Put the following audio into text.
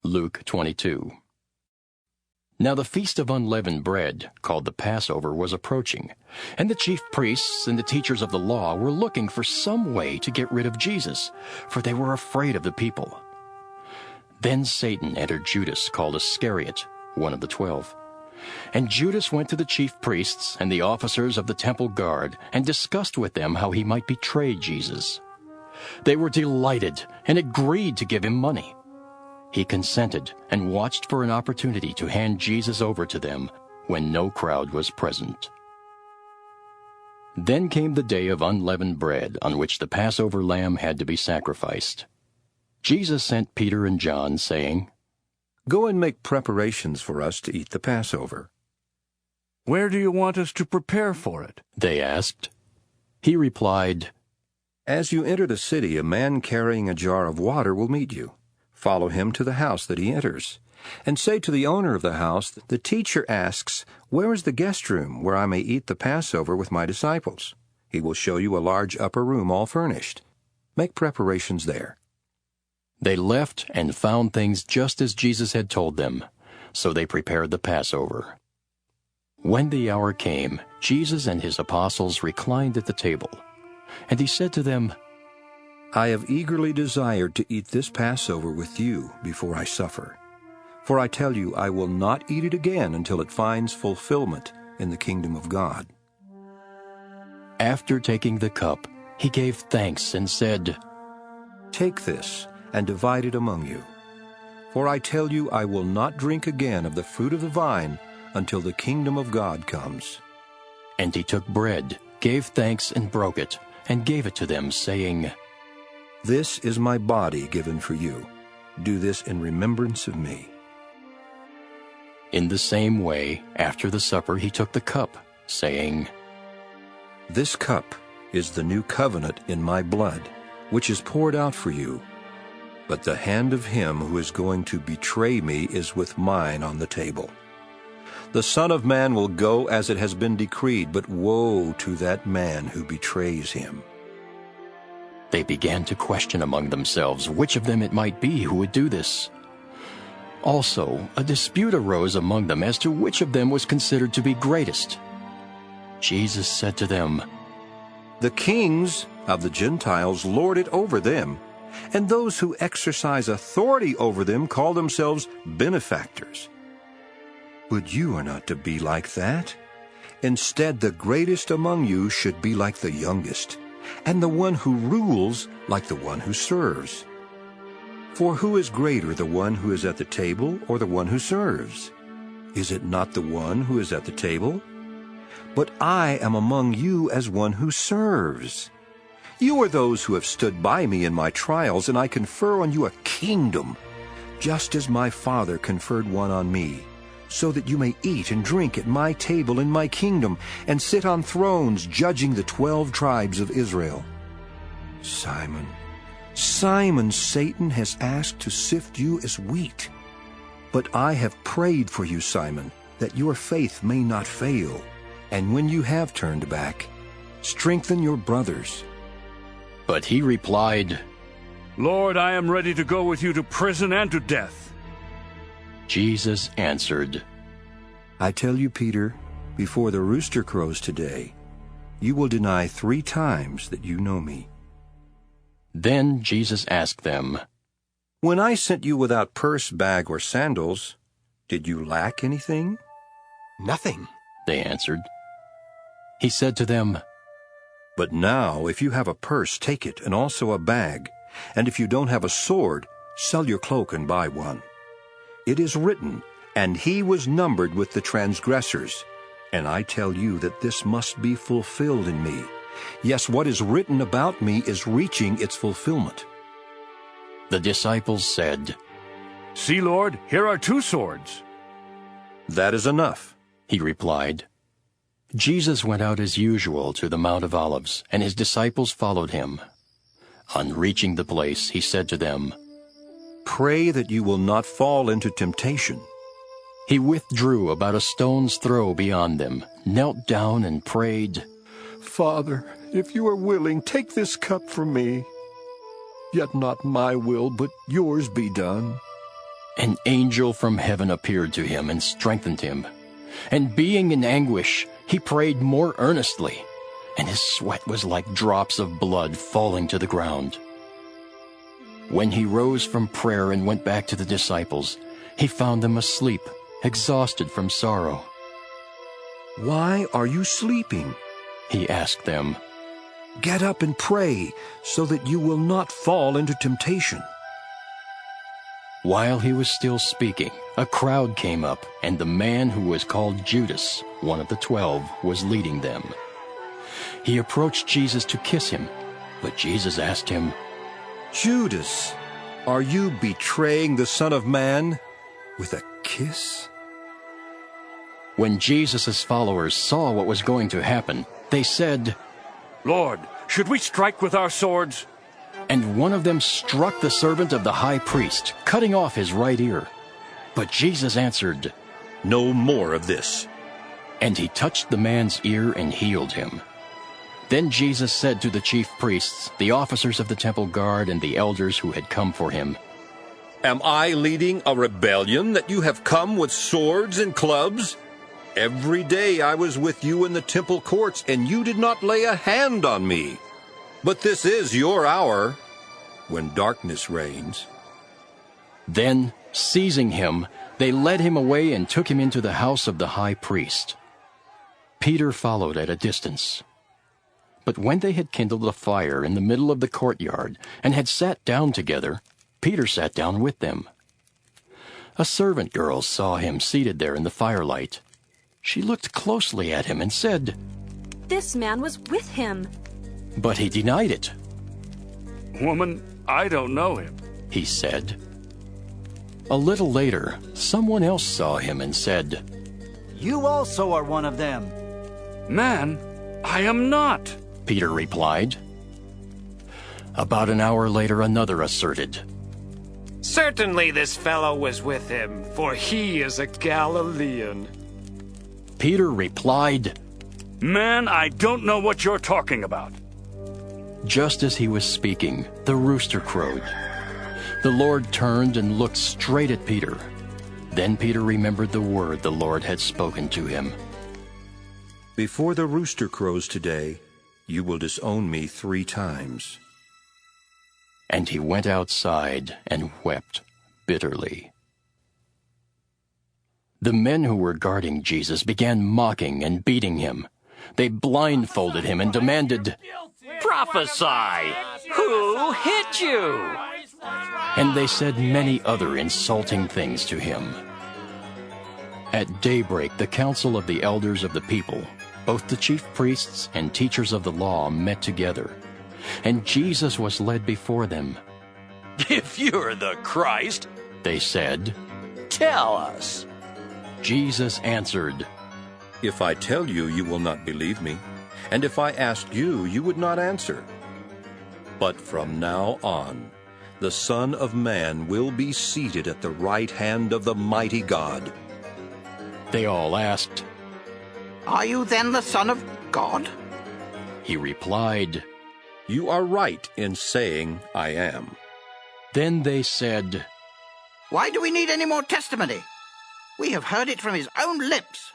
Luke 22. Now the feast of unleavened bread, called the Passover, was approaching, and the chief priests and the teachers of the law were looking for some way to get rid of Jesus, for they were afraid of the people. Then Satan entered Judas, called Iscariot, one of the 12. And Judas went to the chief priests and the officers of the temple guard and discussed with them how he might betray Jesus. They were delighted and agreed to give him money. He consented and watched for an opportunity to hand Jesus over to them when no crowd was present. Then came the day of unleavened bread, on which the Passover lamb had to be sacrificed. Jesus sent Peter and John, saying, "Go and make preparations for us to eat the Passover." "Where do you want us to prepare for it?" they asked. He replied, "As you enter the city, a man carrying a jar of water will meet you. Follow him to the house that he enters, and say to the owner of the house, 'The teacher asks, where is the guest room where I may eat the Passover with my disciples?' He will show you a large upper room all furnished. Make preparations there." They left and found things just as Jesus had told them, so they prepared the Passover. When the hour came, Jesus and his apostles reclined at the table, and he said to them, "I have eagerly desired to eat this Passover with you before I suffer. For I tell you, I will not eat it again until it finds fulfillment in the kingdom of God." After taking the cup, he gave thanks and said, "Take this and divide it among you. For I tell you, I will not drink again of the fruit of the vine until the kingdom of God comes." And he took bread, gave thanks and broke it, and gave it to them, saying, "This is my body given for you. Do this in remembrance of me." In the same way, after the supper he took the cup, saying, "This cup is the new covenant in my blood, which is poured out for you. But the hand of him who is going to betray me is with mine on the table. The Son of Man will go as it has been decreed, but woe to that man who betrays him." They began to question among themselves which of them it might be who would do this. Also, a dispute arose among them as to which of them was considered to be greatest. Jesus said to them, "The kings of the Gentiles lord it over them, and those who exercise authority over them call themselves benefactors. But you are not to be like that. Instead, the greatest among you should be like the youngest, and the one who rules like the one who serves. For who is greater, the one who is at the table or the one who serves? Is it not the one who is at the table? But I am among you as one who serves. You are those who have stood by me in my trials, and I confer on you a kingdom, just as my Father conferred one on me, so that you may eat and drink at my table in my kingdom, and sit on thrones judging the 12 tribes of Israel. Simon, Simon, Satan has asked to sift you as wheat. But I have prayed for you, Simon, that your faith may not fail. And when you have turned back, strengthen your brothers." But he replied, "Lord, I am ready to go with you to prison and to death." Jesus answered, "I tell you, Peter, before the rooster crows today, you will deny 3 times that you know me." Then Jesus asked them, "When I sent you without purse, bag, or sandals, did you lack anything?" "Nothing," they answered. He said to them, "But now, if you have a purse, take it, and also a bag. And if you don't have a sword, sell your cloak and buy one. It is written, 'And he was numbered with the transgressors.' And I tell you that this must be fulfilled in me. Yes, what is written about me is reaching its fulfillment." The disciples said, "See, Lord, here are 2 swords." "That is enough," he replied. Jesus went out as usual to the Mount of Olives, and his disciples followed him. On reaching the place, he said to them, "Pray that you will not fall into temptation." He withdrew about a stone's throw beyond them, knelt down and prayed, "Father, if you are willing, take this cup from me. Yet not my will, but yours be done." An angel from heaven appeared to him and strengthened him. And being in anguish, he prayed more earnestly, and his sweat was like drops of blood falling to the ground. When he rose from prayer and went back to the disciples, he found them asleep, exhausted from sorrow. "Why are you sleeping?" He asked them. "Get up and pray, so that you will not fall into temptation." While he was still speaking, a crowd came up, and the man who was called Judas, one of the 12, was leading them. He approached Jesus to kiss him, but Jesus asked him, "Judas, are you betraying the Son of Man with a kiss?" When Jesus' followers saw what was going to happen, they said, Lord, should we strike with our swords? and one of them struck the servant of the high priest, cutting off his right ear. But Jesus answered, "No more of this." and he touched the man's ear and healed him. Then Jesus said to the chief priests, the officers of the temple guard, and the elders who had come for him, Am I leading a rebellion that you have come with swords and clubs? Every day I was with you in the temple courts, and you did not lay a hand on me. But this is your hour, when darkness reigns. Then, seizing him, they led him away and took him into the house of the high priest. Peter followed at a distance. But when they had kindled a fire in the middle of the courtyard and had sat down together, Peter sat down with them. A servant girl saw him seated there in the firelight. She looked closely at him and said, "This man was with him." But he denied it. Woman, I don't know him. He said. A little later, someone else saw him and said, You also are one of them. Man, I am not. Peter replied. About an hour later, another asserted, Certainly this fellow was with him, for he is a Galilean. Peter replied, Man, I don't know what you're talking about. Just as he was speaking, the rooster crowed. The Lord turned and looked straight at Peter. Then Peter remembered the word the Lord had spoken to him. Before the rooster crows today, you will disown me 3 times. And he went outside and wept bitterly. The men who were guarding Jesus began mocking and beating him. They blindfolded him and demanded, Prophesy! Who hit you? and they said many other insulting things to him. At daybreak, the council of the elders of the people, both the chief priests and teachers of the law, met together, and Jesus was led before them. If you're the Christ, They said. tell us. Jesus answered, If I tell you, you will not believe me, and if I ask you, you would not answer. But from now on, the Son of Man will be seated at the right hand of the mighty God. They all asked. Are you then the Son of God? He replied. You are right in saying I am. Then they said, Why do we need any more testimony? We have heard it from his own lips.